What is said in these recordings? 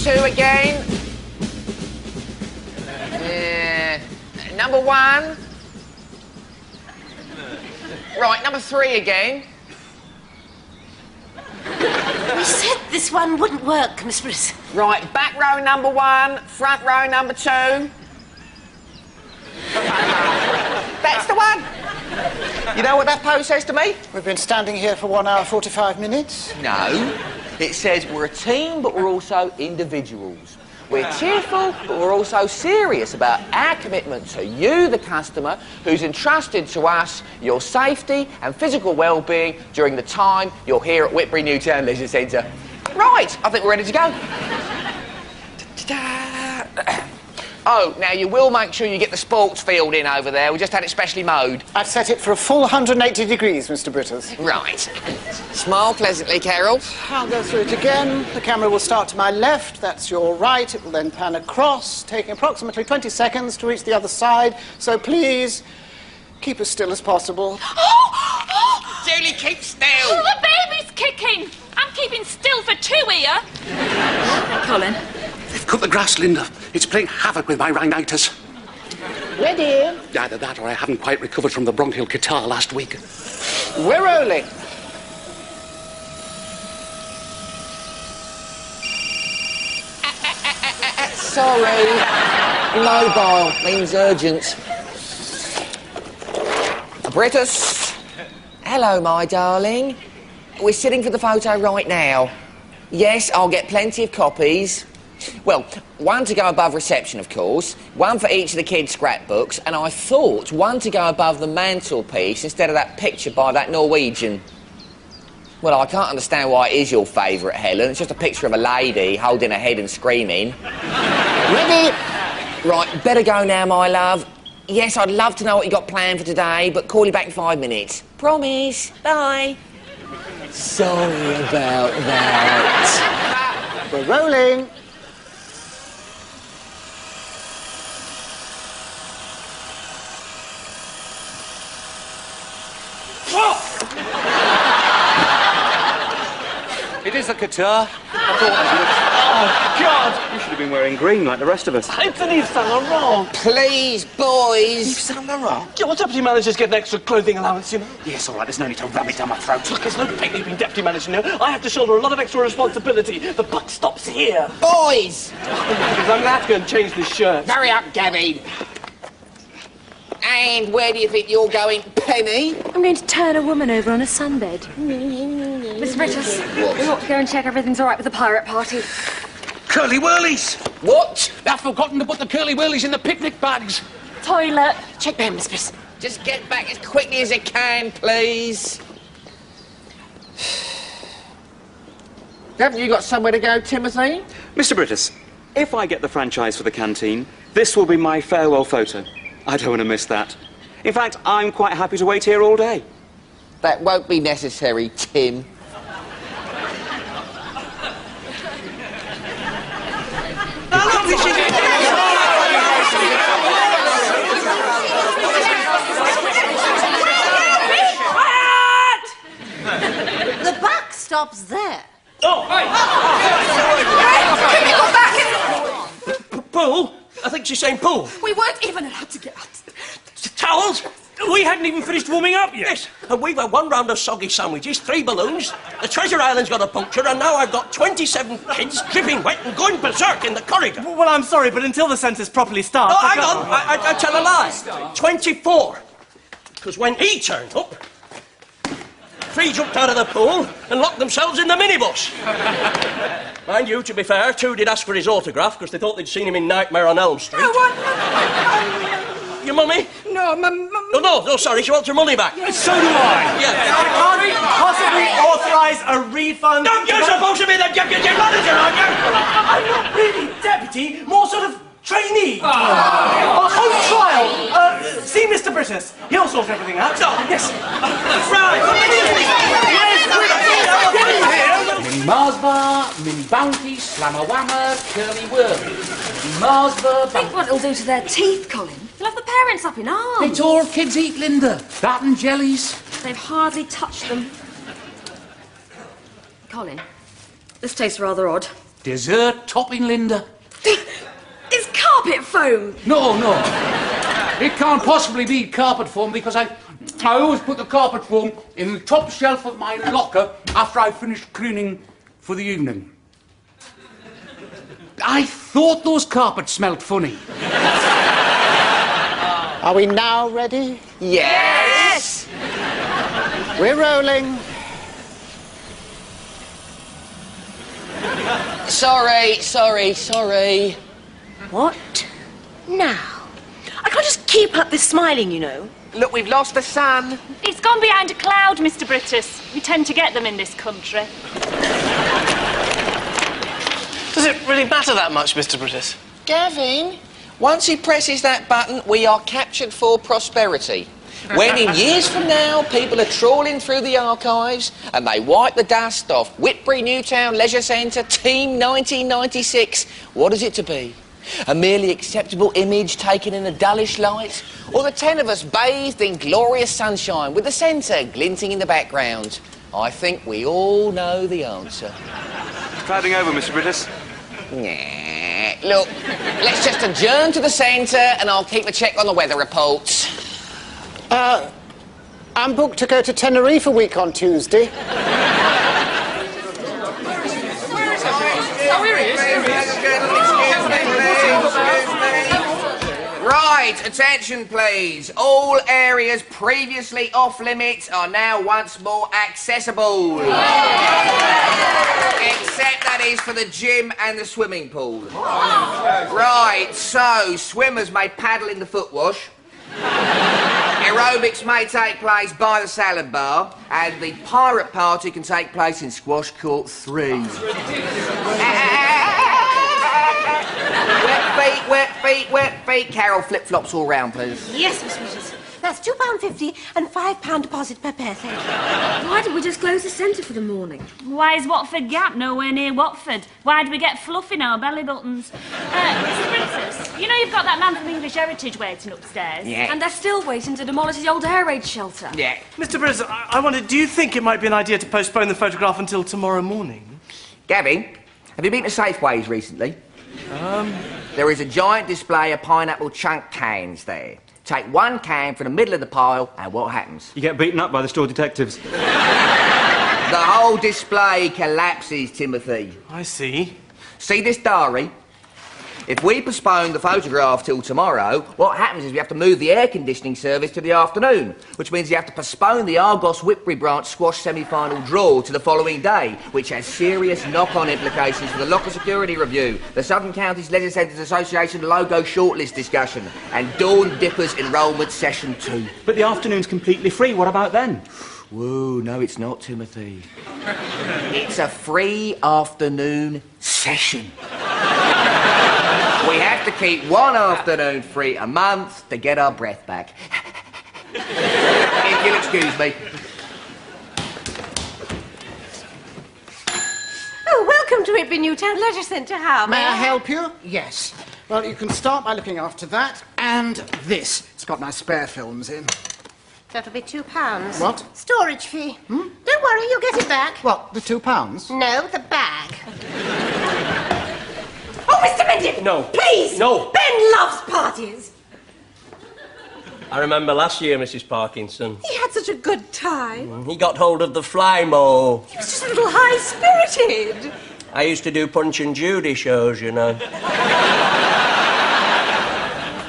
2 again. Number 1. Right, number 3 again. We said this one wouldn't work, Miss Brittas. Right, back row number 1, front row number 2. That's the one. You know what that pose says to me? We've been standing here for 1 hour, 45 minutes. No. It says we're a team, but we're also individuals. We're cheerful, but we're also serious about our commitment to you, the customer, who's entrusted to us your safety and physical well-being during the time you're here at Whitbury Newtown Leisure Centre. Right, I think we're ready to go. Oh, now you will make sure you get the sports field in over there. We just had it specially mowed. I've set it for a full 180 degrees, Mr. Brittas. Right. Smile pleasantly, Carol. I'll go through it again. The camera will start to my left. That's your right. It will then pan across, taking approximately 20 seconds to reach the other side. So please, keep as still as possible. Oh! Julie, keep still. Oh, the baby's kicking. I'm keeping still for 2 here. Colin. They've cut the grass, Linda. It's playing havoc with my rhinitis. Ready? Either that or I haven't quite recovered from the bronchial catarrh last week. We're rolling. Sorry. Mobile means urgent. Brittas. Hello, my darling. We're sitting for the photo right now. Yes, I'll get plenty of copies. Well, 1 to go above reception, of course, 1 for each of the kids' scrapbooks, and I thought 1 to go above the mantelpiece instead of that picture by that Norwegian. Well, I can't understand why it is your favourite, Helen. It's just a picture of a lady holding her head and screaming. Ready? Right, better go now, my love. Yes, I'd love to know what you got planned for today, but call you back in 5 minutes. Promise. Bye. Sorry about that. We're rolling. It is a catarrh. Oh, God! You should have been wearing green like the rest of us. It's an Yves Saint Laurent. Please, boys. Yves Saint Laurent? Yeah, well, deputy managers get an extra clothing allowance, you know. Yes, all right, there's no need to ram it down my throat. Look, there's no picnic being deputy manager now. I have to shoulder a lot of extra responsibility. The buck stops here. Boys! I'm going to have to go and change this shirt. Hurry up, Gabby. And where do you think you're going, Penny? I'm going to turn a woman over on a sunbed. Miss Brittas, we ought to go and check everything's all right with the pirate party. Curly whirlies! What? I've forgotten to put the curly whirlies in the picnic bags. Toilet. Check them, Miss Brittas. Just get back as quickly as you can, please. Haven't you got somewhere to go, Timothy? Mr. Brittas, if I get the franchise for the canteen, this will be my farewell photo. I don't want to miss that. In fact, I'm quite happy to wait here all day. That won't be necessary, Tim. The buck stops there. Pool? I think she's saying pool. We weren't even allowed to get out. Towels? We hadn't even finished warming up yet. Yes, and we've had 1 round of soggy sandwiches, 3 balloons, the Treasure Island's got a puncture, and now I've got 27 kids dripping wet and going berserk in the corridor. Well, I'm sorry, but until the census properly starts... No, hang on, I tell a lie. 24. Because when he turned up, 3 jumped out of the pool and locked themselves in the minibus. Mind you, to be fair, 2 did ask for his autograph because they thought they'd seen him in Nightmare on Elm Street. Your mummy? No, No, sorry, she wants her money back. So do I. Yeah. Can't we possibly authorise a refund? No, you're supposed to be the deputy manager, aren't you? I'm not really deputy, more sort of trainee. On trial. See Mr. Brittas. He'll sort everything out. No. Yes. Min Mars bar, min bounty, slammer whammer, curly whirly. Mars bar, Think what it'll do to their teeth, Colin. They'll have the parents up in arms. It's all kids eat, Linda. That and jellies. They've hardly touched them. Colin, this tastes rather odd. Dessert topping, Linda. It's carpet foam. No. It can't possibly be carpet foam because I always put the carpet foam in the top shelf of my locker after I finish cleaning for the evening. I thought those carpets smelled funny. Are we now ready? Yes! We're rolling. Sorry. What? Now? I can't just keep up this smiling, you know. Look, we've lost the sun. It's gone behind a cloud, Mr. Brittas. We tend to get them in this country. Does it really matter that much, Mr. Brittas? Gavin, once he presses that button, we are captured for prosperity. When in years from now, people are trawling through the archives and they wipe the dust off Whitbury Newtown Leisure Centre Team 1996, what is it to be? A merely acceptable image taken in a dullish light? Or the 10 of us bathed in glorious sunshine with the centre glinting in the background? I think we all know the answer. Clouding over, Mr. Brittas. Nah, look, let's just adjourn to the centre and I'll keep a check on the weather reports. I'm booked to go to Tenerife a week on Tuesday. Oh, here he is. Right, attention please. All areas previously off limits are now once more accessible. Except that is for the gym and the swimming pool. Right, so swimmers may paddle in the foot wash. Aerobics may take place by the salad bar, and the pirate party can take place in Squash Court 3. Wet feet. Carol, flip-flops all round, please. Yes, Miss Brittas. That's £2.50 and £5 deposit per pair, thank you. Why did we just close the centre for the morning? Why is Watford Gap nowhere near Watford? Why do we get fluff in our belly buttons? Mr. Brittas, you know you've got that man from English Heritage waiting upstairs? Yeah. And they're still waiting to demolish the old air raid shelter. Yeah. Mr. Brittas, I wondered, do you think it might be an idea to postpone the photograph until tomorrow morning? Gavin, have you been to Safeways recently? There is a giant display of pineapple chunk cans there. Take one can from the middle of the pile, and what happens? You get beaten up by the store detectives. The whole display collapses, Timothy. I see. See this diary? If we postpone the photograph till tomorrow, what happens is we have to move the air conditioning service to the afternoon, which means you have to postpone the Argos Whitbury branch squash semi-final draw to the following day, which has serious knock-on implications for the locker security review, the Southern Counties Leisure Centres Association logo shortlist discussion, and Dawn Dippers enrolment session 2. But the afternoon's completely free. What about then? Whoa, no, it's not, Timothy. It's a free afternoon session. We have to keep one afternoon free a month to get our breath back. If you'll excuse me. Oh, welcome to Whitby Newtown Leisure Centre. How May I help you? Yes. Well, you can start by looking after that and this. It's got my spare films in. That'll be £2. What? Storage fee. Don't worry, you'll get it back. What, the £2? No, the bag. Oh, Mr. Mendip! No. Please! No. Ben loves parties. I remember last year, Mrs. Parkinson. He had such a good time. He got hold of the fly-mo. He was just a little high-spirited. I used to do Punch and Judy shows, you know.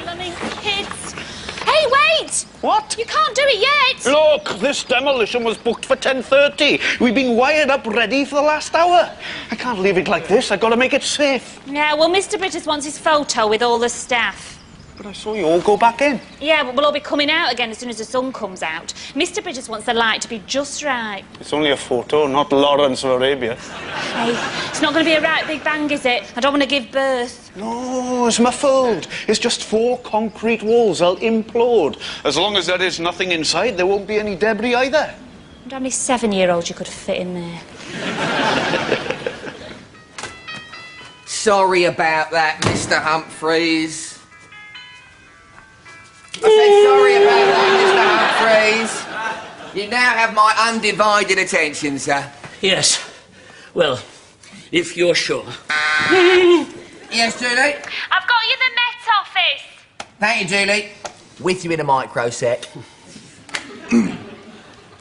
Blooming kids. Hey, wait! What? You can't do it yet! Look, this demolition was booked for 10:30. We've been wired up ready for the last hour. I can't leave it like this. I've got to make it safe. Yeah, well, Mr. Brittas wants his photo with all the staff. But I saw you all go back in. Yeah, but we'll all be coming out again as soon as the sun comes out. Mr. Brittas wants the light to be just right. It's only a photo, not Lawrence of Arabia. Hey, it's not going to be a right big bang, is it? I don't want to give birth. No, it's muffled. It's just 4 concrete walls. They'll implode. As long as there is nothing inside, there won't be any debris either. I wonder how many 7-year-olds you could fit in there. Sorry about that, Mr. Humphreys. I said sorry about that, Mr. Humphreys. You now have my undivided attention, sir. Yes. Well, if you're sure. Yes, Julie? I've got you the Met Office. Thank you, Julie. With you in a micro sec.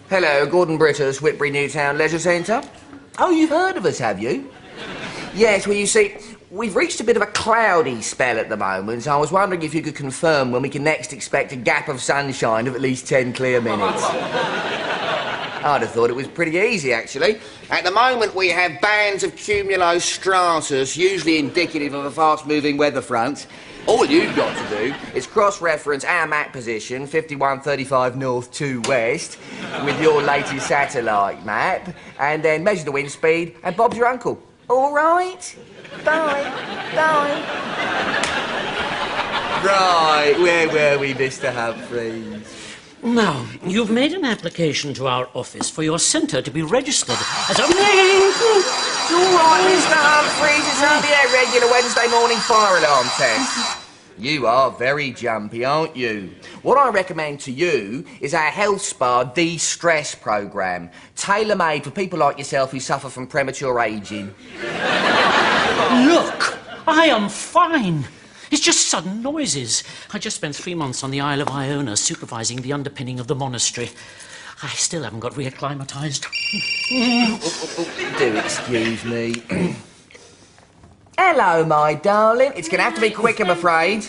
Hello, Gordon Brittas, Whitbury Newtown Leisure Centre. Oh, you've heard of us, have you? Yes, well, you see, we've reached a bit of a cloudy spell at the moment, so I was wondering if you could confirm when we can next expect a gap of sunshine of at least 10 clear minutes. I'd have thought it was pretty easy, actually. At the moment, we have bands of cumulostratus, usually indicative of a fast-moving weather front. All you've got to do is cross-reference our map position, 5135 north, 2 west, with your latest satellite map, and then measure the wind speed, and Bob's your uncle. All right? Bye. Bye. Right, where were we, Mr. Humphreys? Now, you've made an application to our office for your centre to be registered as a... All right, Mr. Humphreys, it's only a regular Wednesday morning fire alarm test. You are very jumpy, aren't you? What I recommend to you is our Health Spa de-stress programme, tailor-made for people like yourself who suffer from premature ageing. Look, I am fine. It's just sudden noises. I just spent 3 months on the Isle of Iona supervising the underpinning of the monastery. I still haven't got reacclimatised. Do excuse me. Hello, my darling. It's going to have to be quick, I'm afraid.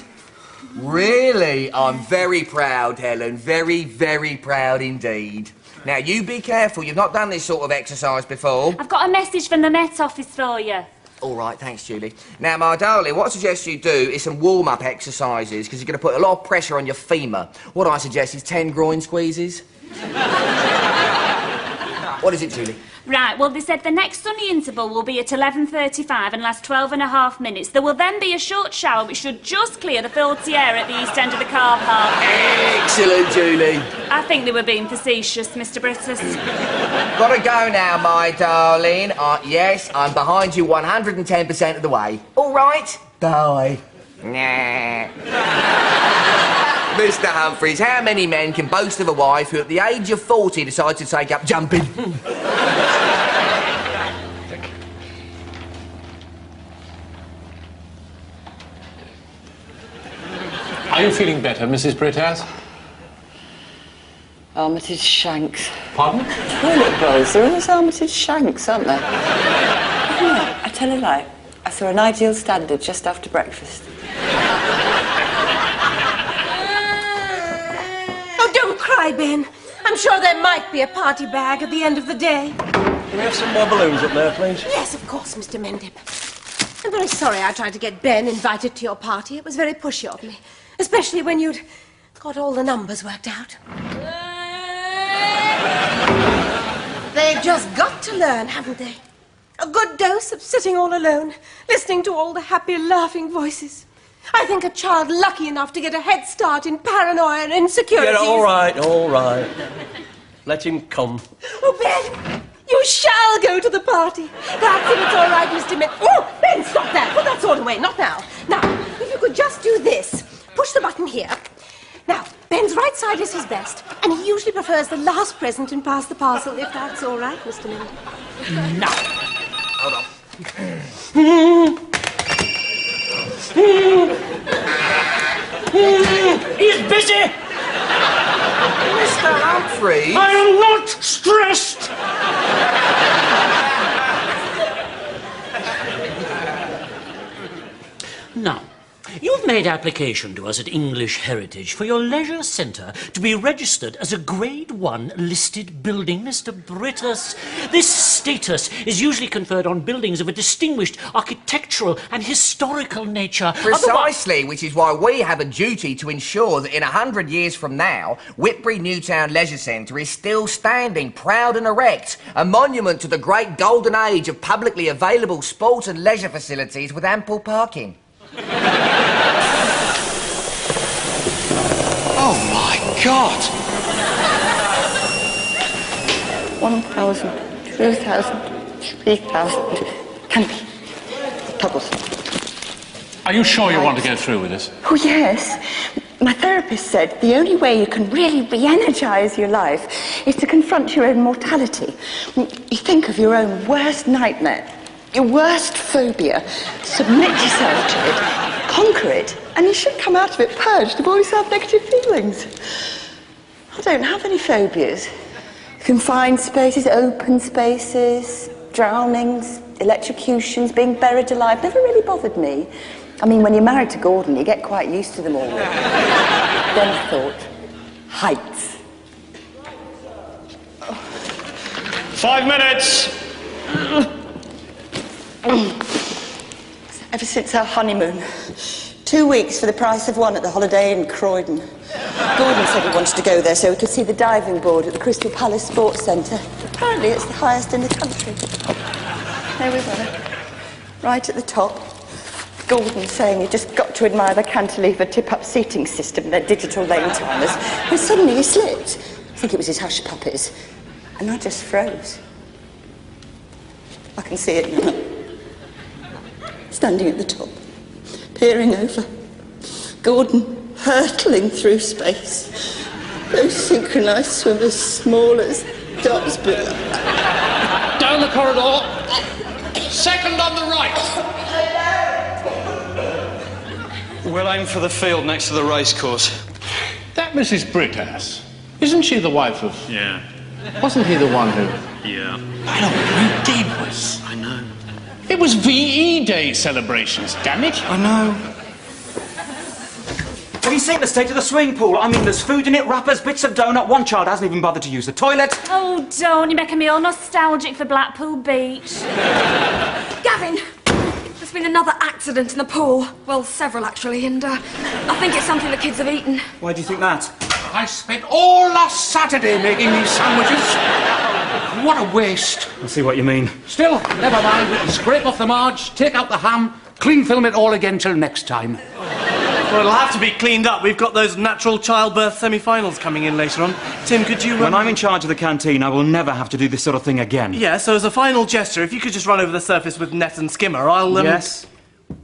Really? I'm very proud, Helen. Very, very proud indeed. Now, you be careful. You've not done this sort of exercise before. I've got a message from the Met Office for you. All right, thanks, Julie. Now, my darling, what I suggest you do is some warm-up exercises, because you're going to put a lot of pressure on your femur. What I suggest is 10 groin squeezes. What is it, Julie? Right, well, they said the next sunny interval will be at 11:35 and last 12.5 minutes. There will then be a short shower which should just clear the filthy air at the east end of the car park. Excellent, Julie. I think they were being facetious, Mr. Brittas. Gotta go now, my darling. Yes, I'm behind you 110% of the way. All right? Bye. Nah. Mr. Humphreys, how many men can boast of a wife who at the age of 40 decides to take up jumping? Are you feeling better, Mrs. Brittas? Armitage Shanks. Pardon? Toilet bowls. They're always Armitage Shanks, aren't they? I tell a lie. I saw an Ideal Standard just after breakfast. Oh, don't cry, Ben. I'm sure there might be a party bag at the end of the day. Can we have some more balloons up there, please? Yes, of course, Mr. Mendip. I'm very sorry I tried to get Ben invited to your party. It was very pushy of me. Especially when you'd got all the numbers worked out. They've just got to learn, haven't they? A good dose of sitting all alone, listening to all the happy, laughing voices. I think a child lucky enough to get a head start in paranoia and insecurity. Yeah, all right, all right. Let him come. Oh, Ben, you shall go to the party. That's it, it's all right, Mr. Oh, Ben, stop that. Put that sword away, not now. Now, if you could just do this. Push the button here. Now, Ben's right side is his best, and he usually prefers the last present and pass the parcel, if that's all right, Mr. Mindy. No. Hold on. He's busy! Mr. Humphreys? I am not stressed! Now, you've made application to us at English Heritage for your leisure centre to be registered as a Grade 1 listed building, Mr. Brittas. This status is usually conferred on buildings of a distinguished architectural and historical nature. Precisely, which is why we have a duty to ensure that in 100 years from now, Whitbury Newtown Leisure Centre is still standing proud and erect, a monument to the great golden age of publicly available sport and leisure facilities with ample parking. Oh, my God! 1,000, 2,000, 3,000. Can be. Doubles. Are you sure you want to go through with this? Oh, yes. My therapist said the only way you can really re-energise your life is to confront your own mortality. You think of your own worst nightmare. Your worst phobia. Submit yourself to it, conquer it, and you should come out of it purged of all your negative feelings. I don't have any phobias. Confined spaces, open spaces, drownings, electrocutions, being buried alive never really bothered me. I mean, when you're married to Gordon, you get quite used to them all. Then I thought, heights. 5 minutes. Ever since our honeymoon. 2 weeks for the price of one at the Holiday Inn, Croydon. Gordon said he wanted to go there so he could see the diving board at the Crystal Palace Sports Centre. Apparently it's the highest in the country. There we were, right at the top. Gordon saying you just got to admire the cantilever tip-up seating system and their digital lane timers. And suddenly he slipped. I think it was his hush puppies. And I just froze. I can see it now. Standing at the top, peering over. Gordon hurtling through space. Those synchronised swimmers, small as dots, but... Down the corridor. Second on the right. We'll aim for the field next to the racecourse. That Mrs. Brittas, isn't she the wife of... Yeah. Wasn't he the one who... Yeah. I know, we did was. I know. It was VE Day celebrations, damn it. I know. Have you seen the state of the swimming pool? I mean, there's food in it, wrappers, bits of donut. One child hasn't even bothered to use the toilet. Oh, don't. You're making me all nostalgic for Blackpool Beach. Gavin! There's been another accident in the pool. Well, several, actually, and I think it's something the kids have eaten. Why do you think that? I spent all last Saturday making these sandwiches. What a waste. I see what you mean. Still, never mind. We can scrape off the marge, take out the ham, clean film it all again till next time. Well, it'll have to be cleaned up. We've got those natural childbirth semi-finals coming in later on. Tim, could you... When I'm in charge of the canteen, I will never have to do this sort of thing again. Yeah, so as a final gesture, if you could just run over the surface with net and skimmer, I'll... Yes?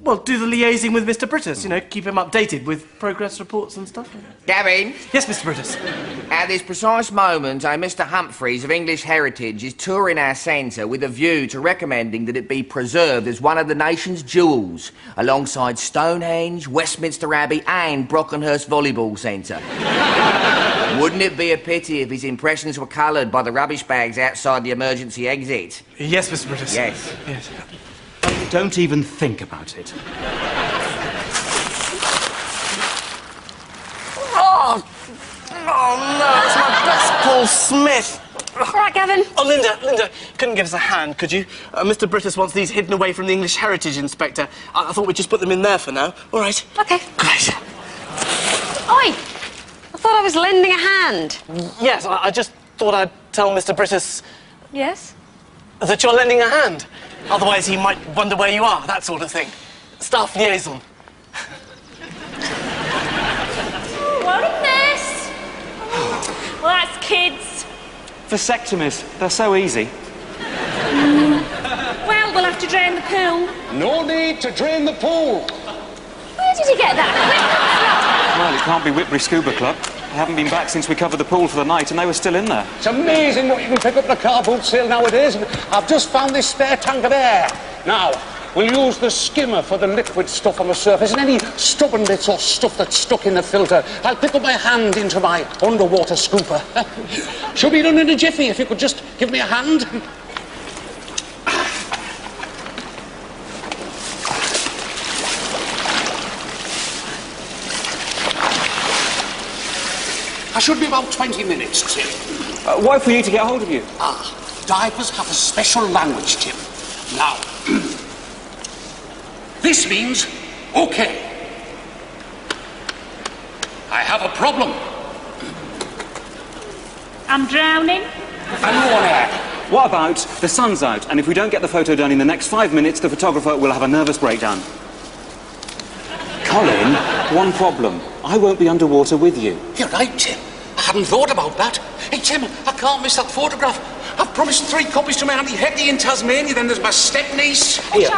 Well, do the liaising with Mr. Brittas, you know, keep him updated with progress reports and stuff. Gavin? Yes, Mr. Brittas? At this precise moment, a Mr. Humphreys of English Heritage is touring our centre with a view to recommending that it be preserved as one of the nation's jewels, alongside Stonehenge, Westminster Abbey and Brockenhurst Volleyball Centre. Wouldn't it be a pity if his impressions were coloured by the rubbish bags outside the emergency exit? Yes, Mr. Brittas. Yes. Yes. Don't even think about it. Oh no, it's my best Paul Smith. All right, Gavin. Oh, Linda, couldn't give us a hand, could you? Mr. Brittas wants these hidden away from the English Heritage Inspector. I thought we'd just put them in there for now. All right. OK. Great. Oi! I thought I was lending a hand. Yes, I just thought I'd tell Mr. Brittas... Yes? That you're lending a hand. Otherwise he might wonder where you are, that sort of thing. Staff liaison. What a mess. Well, that's kids. Vasectomies, they're so easy. Well, we'll have to drain the pool. No need to drain the pool. Where did you get that? Well, it can't be Whitbury Scuba Club. They haven't been back since we covered the pool for the night, and they were still in there. It's amazing what you can pick up in a car boot sale nowadays. I've just found this spare tank of air. Now, we'll use the skimmer for the liquid stuff on the surface, and any stubborn bits or stuff that's stuck in the filter, I'll pick up my hand into my underwater scooper. Should be done in a jiffy, if you could just give me a hand. I should be about 20 minutes, Tim. Why for you to get hold of you? Divers have a special language, Tim. Now, this means, OK. I have a problem. I'm drowning. And no on air. What about the sun's out, and if we don't get the photo done in the next 5 minutes, the photographer will have a nervous breakdown? Colin, one problem. I won't be underwater with you. You're right, Tim. I hadn't thought about that. Hey, Tim, I can't miss that photograph. I've promised 3 copies to my Auntie Hetty in Tasmania, then there's my step-niece. Here.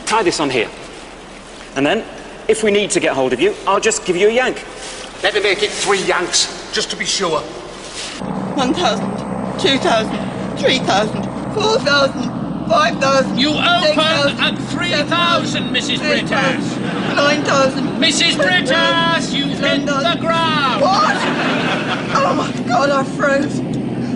Tie this on here. And then, if we need to get hold of you, I'll just give you a yank. Let me make it 3 yanks, just to be sure. 1,000, 2,000, 3,000, 4,000. 5,000. You open 6,000, at 3,000, Mrs. Brittas. 9,000. Mrs. Brittas, you've hit the ground. What? Oh my God, I froze.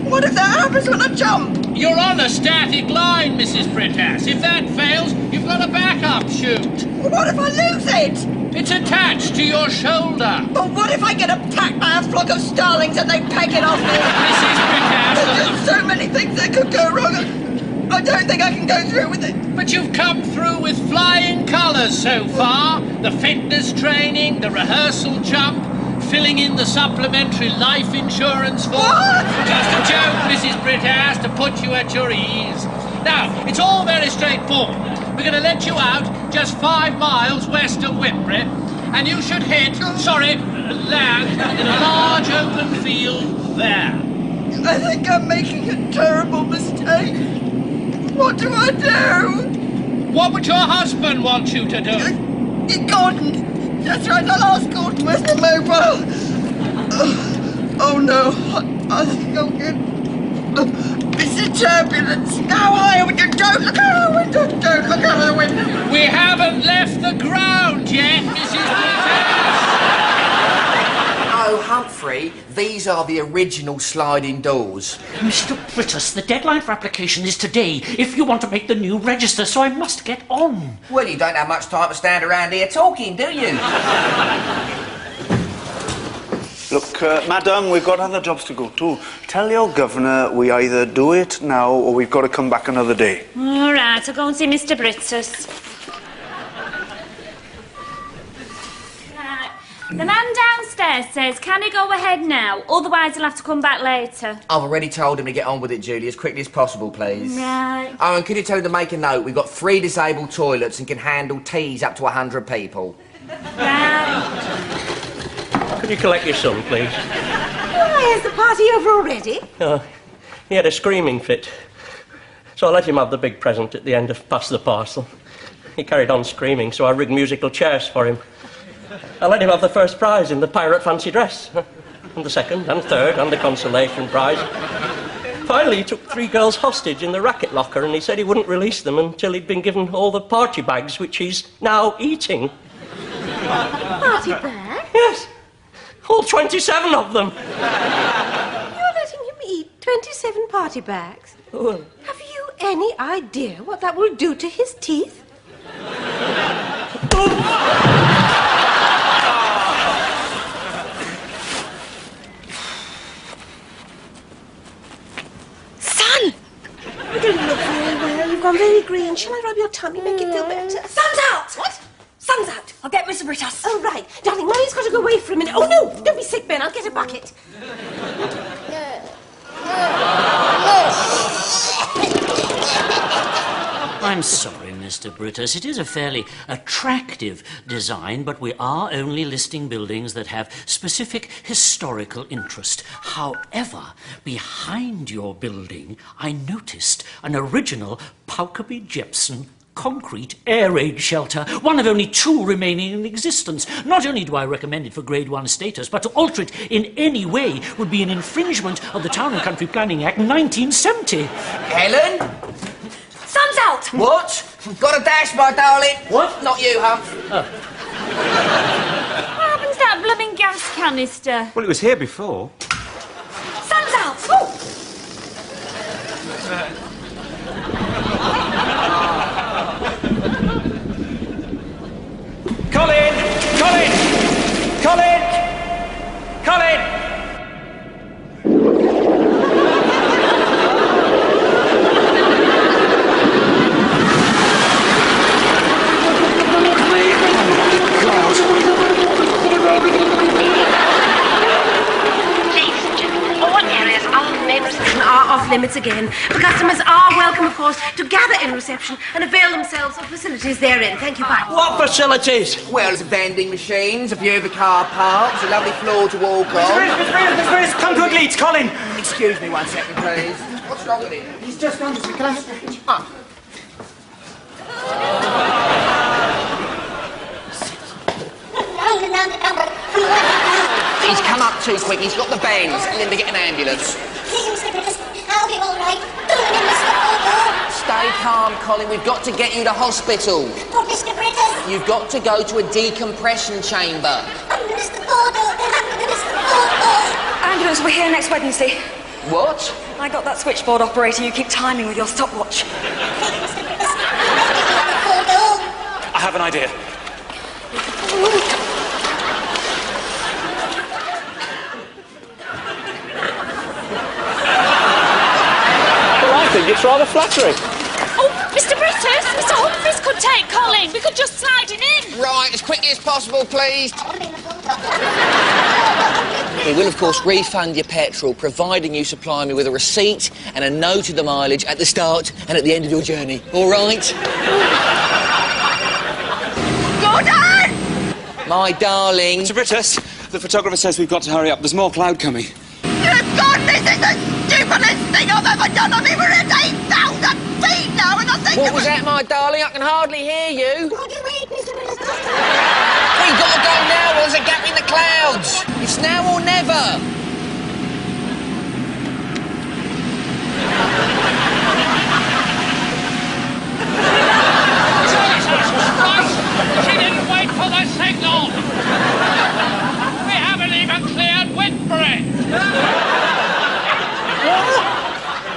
What if that happens when I jump? You're on a static line, Mrs. Brittas. If that fails, you've got a backup chute. Well, what if I lose it? It's attached to your shoulder. But what if I get attacked by a flock of starlings and they peg it off me? Mrs. Brittas... There's just so many things that could go wrong. I don't think I can go through with it. But you've come through with flying colours so far. The fitness training, the rehearsal jump, filling in the supplementary life insurance form. What? Just a joke, Mrs. Brittas, to put you at your ease. Now, it's all very straightforward. We're going to let you out just 5 miles west of Whitbury, and you should land in a large open field there. I think I'm making a terrible mistake. What do I do? What would your husband want you to do? Gordon. That's right, I'll ask Gordon. Where's the mobile? Oh no, I think I'll get... It's a turbulence. How high are we going? Don't look out the window. Don't look out the window. We haven't left the ground yet, Mrs. Brittas. Oh, Humphrey, these are the original sliding doors. Mr. Brittas, the deadline for application is today if you want to make the new register, so I must get on. Well, you don't have much time to stand around here talking, do you? Look, madam, we've got other jobs to go to. Tell your governor we either do it now or we've got to come back another day. All right, I'll go and see Mr. Brittas. The man downstairs says, can he go ahead now? Otherwise, he'll have to come back later. I've already told him to get on with it, Julie, as quickly as possible, please. Right. Oh, and could you tell him to make a note? We've got 3 disabled toilets and can handle teas up to 100 people. Right. Could you collect your son, please? Why, is the party over already? Oh, he had a screaming fit. So I let him have the big present at the end of Pass the Parcel. He carried on screaming, so I rigged musical chairs for him. I let him have the first prize in the pirate fancy dress, and the second and third and the consolation prize. Finally, he took 3 girls hostage in the racket locker, and he said he wouldn't release them until he'd been given all the party bags, which he's now eating. Party bag? Yes, all 27 of them. You're letting him eat 27 party bags? Oh. Have you any idea what that will do to his teeth? Son! You don't look very well. You've gone very green. Shall I rub your tummy, make it feel better? Sun's out! What? Sun's out. I'll get Mr. Brittas. Oh, right. Darling, Mummy's got to go away for a minute. Oh, no! Don't be sick, Ben. I'll get a bucket. I'm sorry, Mr. Brittas. It is a fairly attractive design, but we are only listing buildings that have specific historical interest. However, behind your building, I noticed an original Paukerby-Jepson concrete air raid shelter, one of only 2 remaining in existence. Not only do I recommend it for Grade 1 status, but to alter it in any way would be an infringement of the Town and Country Planning Act 1970. Helen? Sun's out! What? Got a dash, my darling. What? Not you, Humph. What happened to that blooming gas canister? Well, it was here before. Sun's out! Oh! Colin! Colin! Colin! Colin! Off limits again. The customers are welcome, of course, to gather in reception and avail themselves of facilities therein. Thank you, bye. What facilities? Well, there's vending machines, a view of the car parks, a lovely floor to walk Miss on. Brittas, come to a gleat, Colin! Excuse me 1 second, please. What's wrong with him? He's just gone to see. Can I have a package? He's come up too quick. He's got the bends. And then to get an ambulance. Please, Mr. Brittas, got him all right. Turn him, Mr. Bobo. Stay calm, Colin. We've got to get you to hospital. But Mr. Brittas. You've got to go to a decompression chamber. And Mr. Bobo. Mr. Bobo. Ambulance will be here next Wednesday. What? I got that switchboard operator you keep timing with your stopwatch. I have an idea. Well, I think it's rather flattering. Oh, Mr. Brittas, Mr. Humphries could take Colin. We could just slide him in. Right, as quickly as possible, please. He will, of course, refund your petrol, providing you supply me with a receipt and a note of the mileage at the start and at the end of your journey. All right? Gordon! My darling. Mr. Brittas, the photographer says we've got to hurry up. There's more cloud coming. Good God, this is the stupidest thing I've ever done. I'm even at 8,000 feet now, and I think... What was that, my darling? I can hardly hear you. What do you mean, Mr. Brittas? We've got to go now, or there's a gap in the clouds. It's now or never. She didn't wait for the signal. We haven't even cleared Whitbread.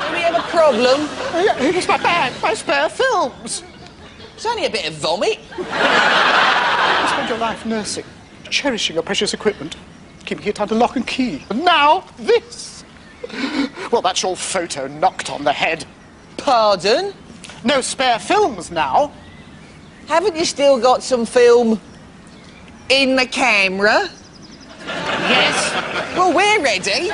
Do we have a problem? Here's my bag, my spare films. It's only a bit of vomit. You spend your life nursing, cherishing your precious equipment, keeping it under lock and key. And now, this. Well, that's your photo knocked on the head. Pardon? No spare films now. Haven't you still got some film in the camera? Yes. Well, we're ready.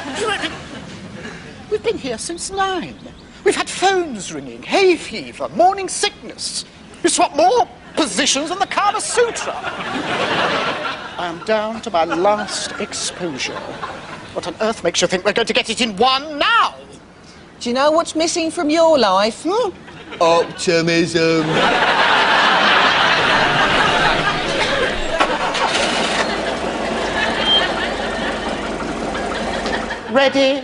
We've been here since 9. We've had phones ringing, hay fever, morning sickness. You swap more positions than the Kama Sutra. I am down to my last exposure. What on earth makes you think we're going to get it in one now? Do you know what's missing from your life? Optimism. Ready?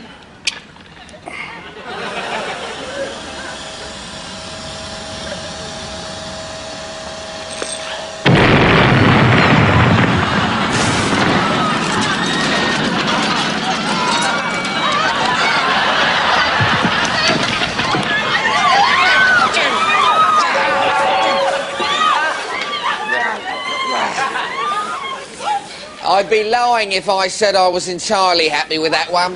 I'd be lying if I said I was entirely happy with that one.